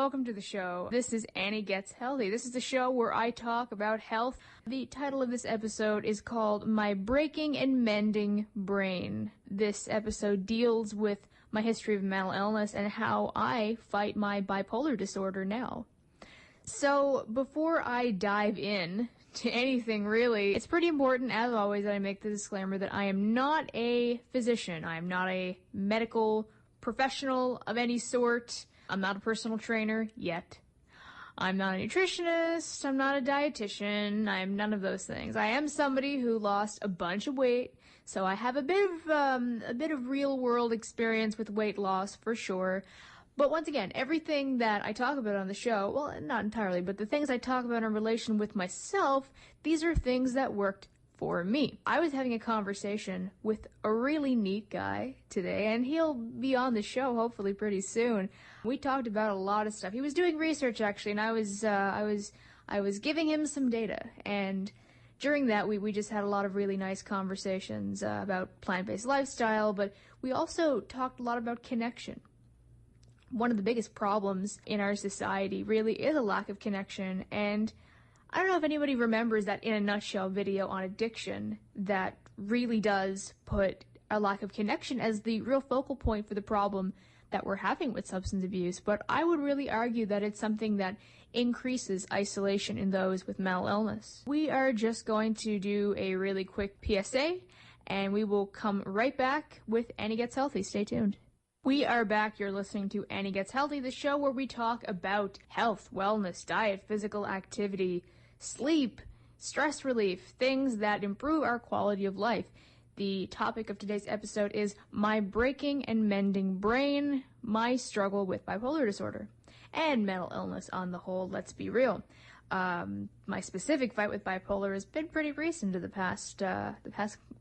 welcome to the show. This is Annii Gets Healthy. This is the show where I talk about health. The title of this episode is called My Breaking and Mending Brain. This episode deals with my history of mental illness and how I fight my bipolar disorder now. So, before I dive in to anything really, it's pretty important, as always, that I make the disclaimer that I am not a physician. I am not a medical professional of any sort. I'm not a personal trainer yet. I'm not a nutritionist. I'm not a dietitian. I'm none of those things. I am somebody who lost a bunch of weight, so I have a bit of real world experience with weight loss for sure. But once again, everything that I talk about on the show, well, not entirely, but the things I talk about in relation with myself, these are things that worked for me. I was having a conversation with a really neat guy today, and he'll be on the show hopefully pretty soon. We talked about a lot of stuff. He was doing research actually, and I was giving him some data, and during that we just had a lot of really nice conversations about plant-based lifestyle, but we also talked a lot about connection. One of the biggest problems in our society really is a lack of connection, and I don't know if anybody remembers that In a Nutshell video on addiction that really does put a lack of connection as the real focal point for the problem that we're having with substance abuse, but I would really argue that it's something that increases isolation in those with mental illness. We are just going to do a really quick PSA, and we will come right back with Annii Gets Healthy. Stay tuned. We are back. You're listening to Annii Gets Healthy, the show where we talk about health, wellness, diet, physical activity, sleep, stress relief, things that improve our quality of life. The topic of today's episode is My Breaking and Mending Brain, my struggle with bipolar disorder and mental illness on the whole. Let's be real. My specific fight with bipolar has been pretty recent to the past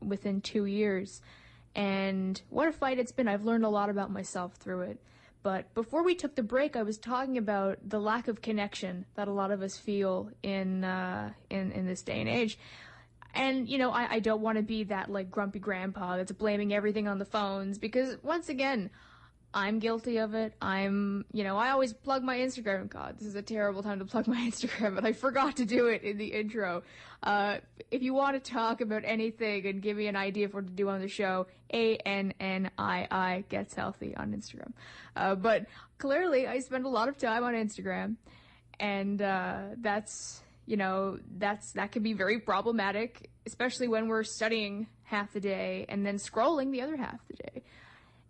within 2 years. And what a fight it's been. I've learned a lot about myself through it. But before we took the break, I was talking about the lack of connection that a lot of us feel in this day and age. And, you know, I don't want to be that, like, grumpy grandpa that's blaming everything on the phones, because, once again, I'm guilty of it. I always plug my Instagram. God, this is a terrible time to plug my Instagram, but I forgot to do it in the intro. If you want to talk about anything and give me an idea of what to do on the show, Annii Gets Healthy on Instagram. But clearly, I spend a lot of time on Instagram, and that can be very problematic, especially when we're studying half the day and then scrolling the other half the day.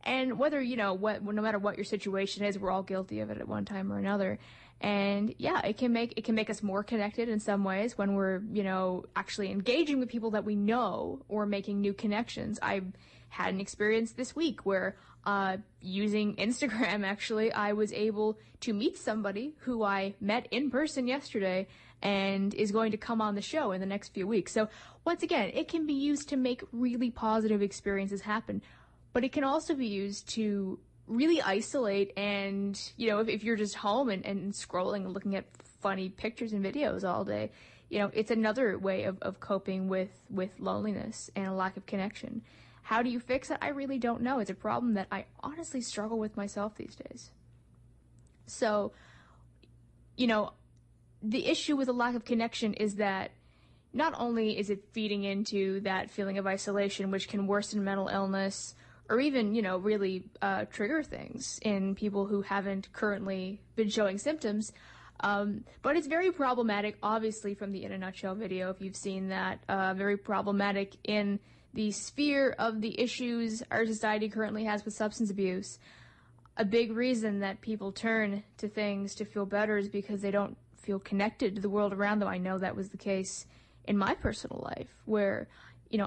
And whether, no matter what your situation is, we're all guilty of it at one time or another. And yeah, it can make us more connected in some ways when we're, actually engaging with people that we know or making new connections. I had an experience this week where, using Instagram, actually, I was able to meet somebody who I met in person yesterday and is going to come on the show in the next few weeks. So once again, it can be used to make really positive experiences happen. But it can also be used to really isolate and, if you're just home and scrolling and looking at funny pictures and videos all day, it's another way of coping with loneliness and a lack of connection. How do you fix it? I really don't know. It's a problem that I honestly struggle with myself these days. So, the issue with a lack of connection is that not only is it feeding into that feeling of isolation, which can worsen mental illness, or even, really trigger things in people who haven't currently been showing symptoms. But it's very problematic, obviously, from the In a Nutshell video, if you've seen that. Very problematic in the sphere of the issues our society currently has with substance abuse. A big reason that people turn to things to feel better is because they don't feel connected to the world around them. I know that was the case in my personal life, where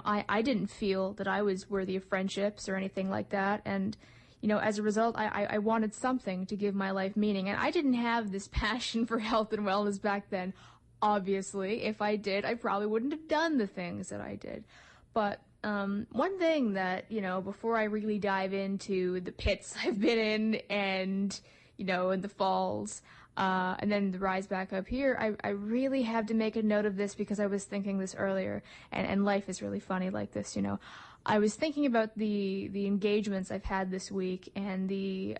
I didn't feel that I was worthy of friendships or anything like that. And, as a result, I wanted something to give my life meaning. And I didn't have this passion for health and wellness back then. Obviously, if I did, I probably wouldn't have done the things that I did. But one thing that, before I really dive into the pits I've been in and, in the falls, and then the rise back up here, I really have to make a note of this because I was thinking this earlier, and life is really funny like this, I was thinking about the engagements I've had this week and the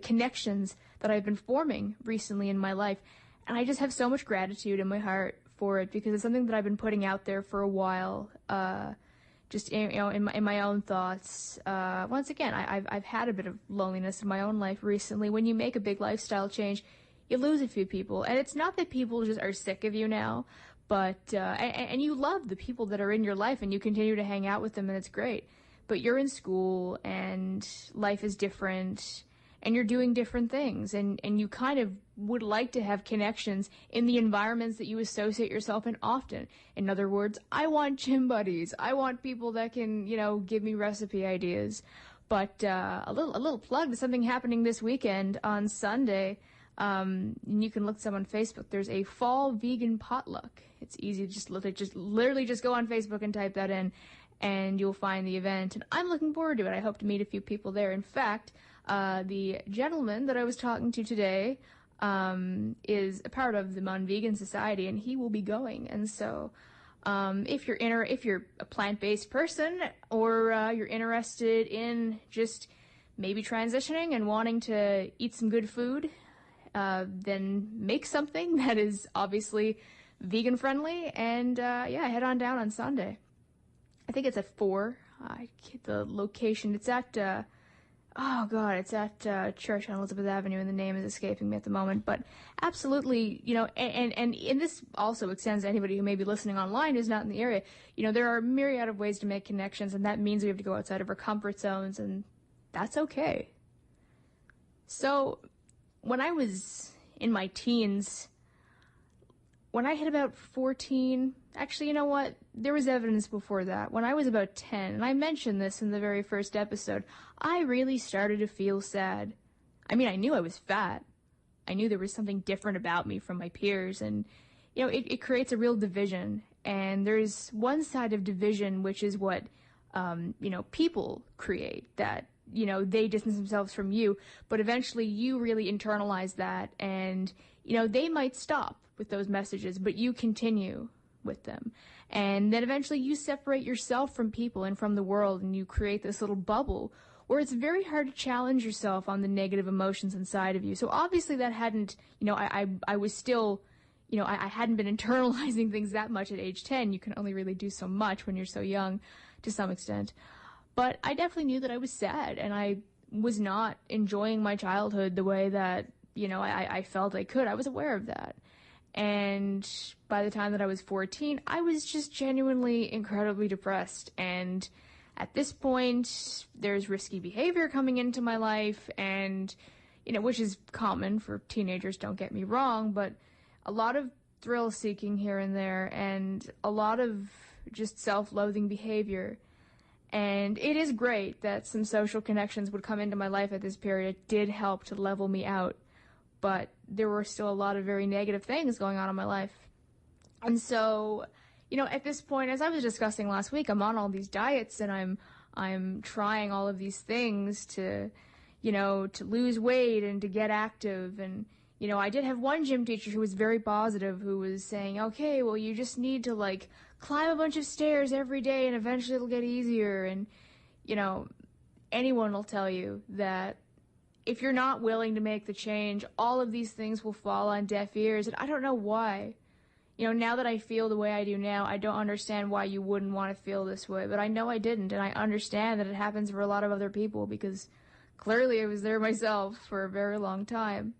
connections that I've been forming recently in my life, and I just have so much gratitude in my heart for it because it's something that I've been putting out there for a while. Just in my own thoughts. Once again, I've had a bit of loneliness in my own life recently. When you make a big lifestyle change, you lose a few people, and it's not that people just are sick of you now, but and you love the people that are in your life, and you continue to hang out with them, and it's great. But you're in school, and life is different, and you're doing different things, and you kind of would like to have connections in the environments that you associate yourself in often. In other words, I want gym buddies. I want people that can, give me recipe ideas. But a little plug to something happening this weekend on Sunday. And you can look some on Facebook. There's a fall vegan potluck. It's easy to literally go on Facebook and type that in, and you'll find the event. And I'm looking forward to it. I hope to meet a few people there. In fact, the gentleman that I was talking to today is a part of the Vegan Society, and he will be going. And so, if you're a plant-based person, or you're interested in just maybe transitioning and wanting to eat some good food, then make something that is obviously vegan friendly, and head on down on Sunday. I think it's at 4. The location, it's at it's at Church on Elizabeth Avenue, and the name is escaping me at the moment. But absolutely, and this also extends to anybody who may be listening online who's not in the area. There are a myriad of ways to make connections, and that means we have to go outside of our comfort zones, and that's okay. So, when I was in my teens, when I hit about 14, actually, you know what? There was evidence before that. When I was about 10, and I mentioned this in the very first episode, I really started to feel sad. I mean, I knew I was fat. I knew there was something different about me from my peers, and, it creates a real division. And there's one side of division, which is what, people create, that, they distance themselves from you, but eventually you really internalize that, and, they might stop with those messages, but you continue with them. And then eventually you separate yourself from people and from the world, and you create this little bubble where it's very hard to challenge yourself on the negative emotions inside of you. So obviously that hadn't, I was still, I hadn't been internalizing things that much at age 10. You can only really do so much when you're so young, to some extent. But I definitely knew that I was sad, and I was not enjoying my childhood the way that, I felt I could. I was aware of that. And by the time that I was 14, I was just genuinely incredibly depressed. And at this point, there's risky behavior coming into my life, and, which is common for teenagers, don't get me wrong, but a lot of thrill seeking here and there, and a lot of just self-loathing behavior. And it is great that some social connections would come into my life at this period. It did help to level me out. But there were still a lot of very negative things going on in my life. And so, at this point, as I was discussing last week, I'm on all these diets, and I'm trying all of these things to lose weight and to get active. And, I did have one gym teacher who was very positive, who was saying, okay, well, you just need to, climb a bunch of stairs every day, and eventually it'll get easier. And, anyone will tell you that if you're not willing to make the change, all of these things will fall on deaf ears. And I don't know why. Now that I feel the way I do now, I don't understand why you wouldn't want to feel this way. But I know I didn't, and I understand that it happens for a lot of other people, because clearly I was there myself for a very long time.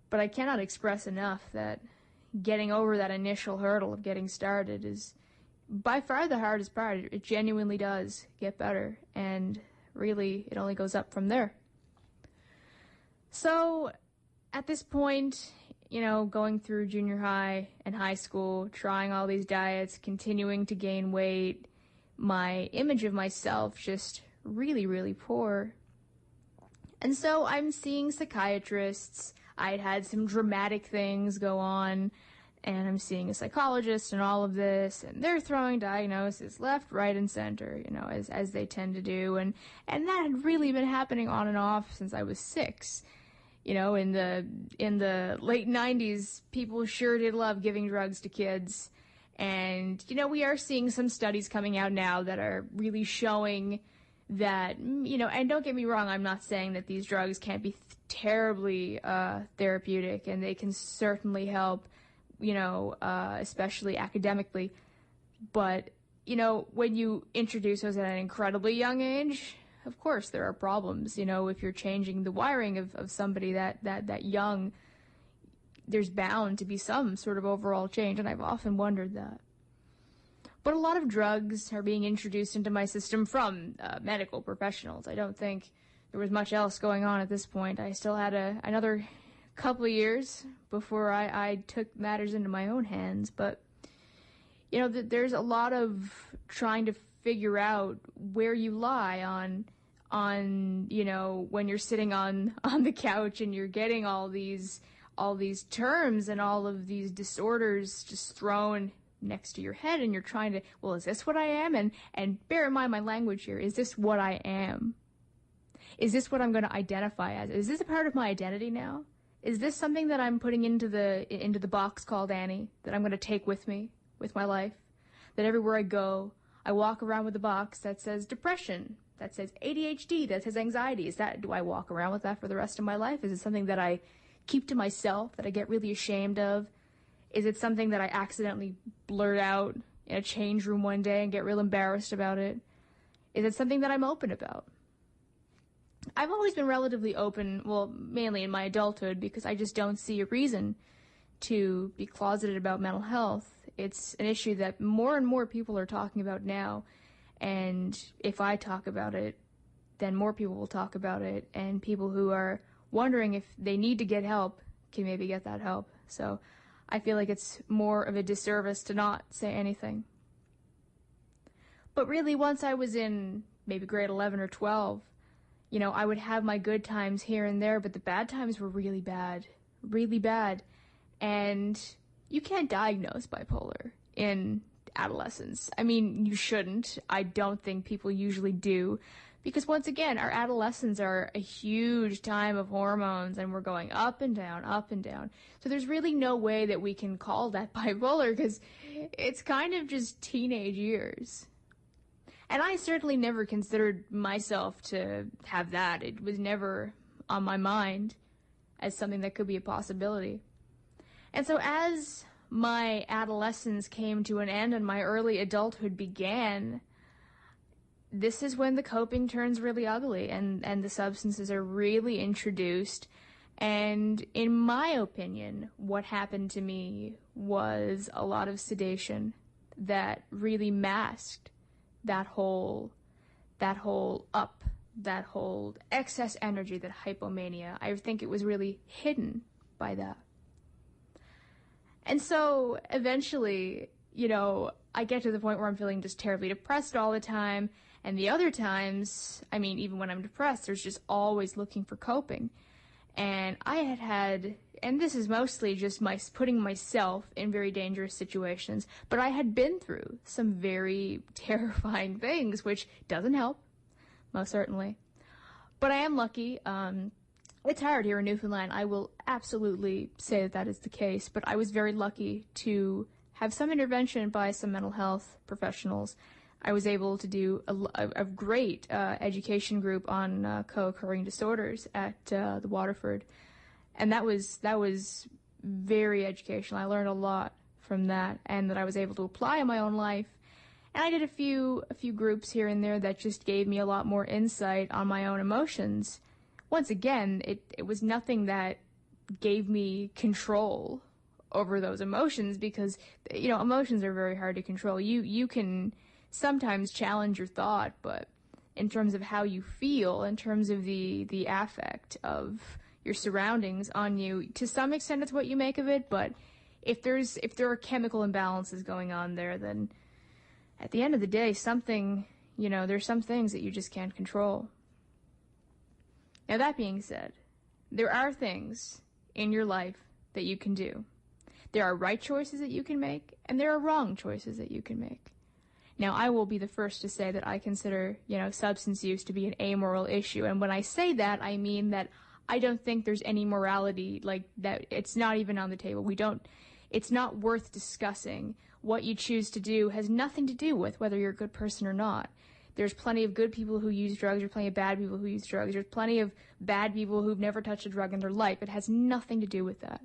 But I cannot express enough that getting over that initial hurdle of getting started is by far the hardest part. It genuinely does get better, and really it only goes up from there. So, at this point, going through junior high and high school, trying all these diets, continuing to gain weight, my image of myself just really, really poor. And so I'm seeing psychiatrists. I'd had some dramatic things go on, and I'm seeing a psychologist and all of this, and they're throwing diagnoses left, right, and center, as they tend to do. And that had really been happening on and off since I was 6. In the late 90s, people sure did love giving drugs to kids. And, we are seeing some studies coming out now that are really showing that, and don't get me wrong, I'm not saying that these drugs can't be terribly therapeutic, and they can certainly help, especially academically. But, when you introduce those at an incredibly young age, of course there are problems. If you're changing the wiring of somebody that young, there's bound to be some sort of overall change, and I've often wondered that. But a lot of drugs are being introduced into my system from medical professionals. I don't think there was much else going on at this point. I still had another couple of years before I took matters into my own hands. But, there's a lot of trying to figure out where you lie on when you're sitting on the couch and you're getting all these terms and all of these disorders just thrown next to your head, and you're trying to, well, is this what I am? And bear in mind my language here. Is this what I am? Is this what I'm going to identify as? Is this a part of my identity now? Is this something that I'm putting into the box called Annii that I'm going to take with me, with my life? That everywhere I go, I walk around with a box that says depression, that says ADHD, that says anxiety. Do I walk around with that for the rest of my life? Is it something that I keep to myself, that I get really ashamed of? Is it something that I accidentally blurt out in a change room one day and get real embarrassed about it? Is it something that I'm open about? I've always been relatively open, well, mainly in my adulthood, because I just don't see a reason to be closeted about mental health. It's an issue that more and more people are talking about now, and if I talk about it, then more people will talk about it, and people who are wondering if they need to get help can maybe get that help. So I feel like it's more of a disservice to not say anything. But really, once I was in maybe grade 11 or 12, I would have my good times here and there, but the bad times were really bad, really bad. And you can't diagnose bipolar in adolescence. I mean, you shouldn't. I don't think people usually do. Because once again, our adolescents are a huge time of hormones, and we're going up and down, up and down. So there's really no way that we can call that bipolar, because it's kind of just teenage years. And I certainly never considered myself to have that. It was never on my mind as something that could be a possibility. And so as my adolescence came to an end and my early adulthood began, this is when the coping turns really ugly, and the substances are really introduced. And in my opinion, what happened to me was a lot of sedation that really masked that whole excess energy, that hypomania. I think it was really hidden by that. And so eventually, I get to the point where I'm feeling just terribly depressed all the time. And the other times, I mean, even when I'm depressed, there's just always looking for coping. And I had, and this is mostly just putting myself in very dangerous situations, but I had been through some very terrifying things, which doesn't help, most certainly. But I am lucky. It's hard here in Newfoundland. I will absolutely say that is the case, but I was very lucky to have some intervention by some mental health professionals. I was able to do a great education group on co-occurring disorders at the Waterford, and that was very educational. I learned a lot from that, and that I was able to apply in my own life. And I did a few groups here and there that just gave me a lot more insight on my own emotions. Once again, it was nothing that gave me control over those emotions, because emotions are very hard to control. You can sometimes challenge your thought, but in terms of how you feel, in terms of the affect of your surroundings on you, to some extent it's what you make of it. But if there are chemical imbalances going on there, then at the end of the day, there's some things that you just can't control. Now, that being said, there are things in your life that you can do. There are right choices that you can make, and there are wrong choices that you can make. Now, I will be the first to say that I consider, substance use to be an amoral issue. And when I say that, I mean that I don't think there's any morality like that. It's not even on the table. it's not worth discussing. What you choose to do has nothing to do with whether you're a good person or not. There's plenty of good people who use drugs. There's plenty of bad people who use drugs. There's plenty of bad people who've never touched a drug in their life. It has nothing to do with that.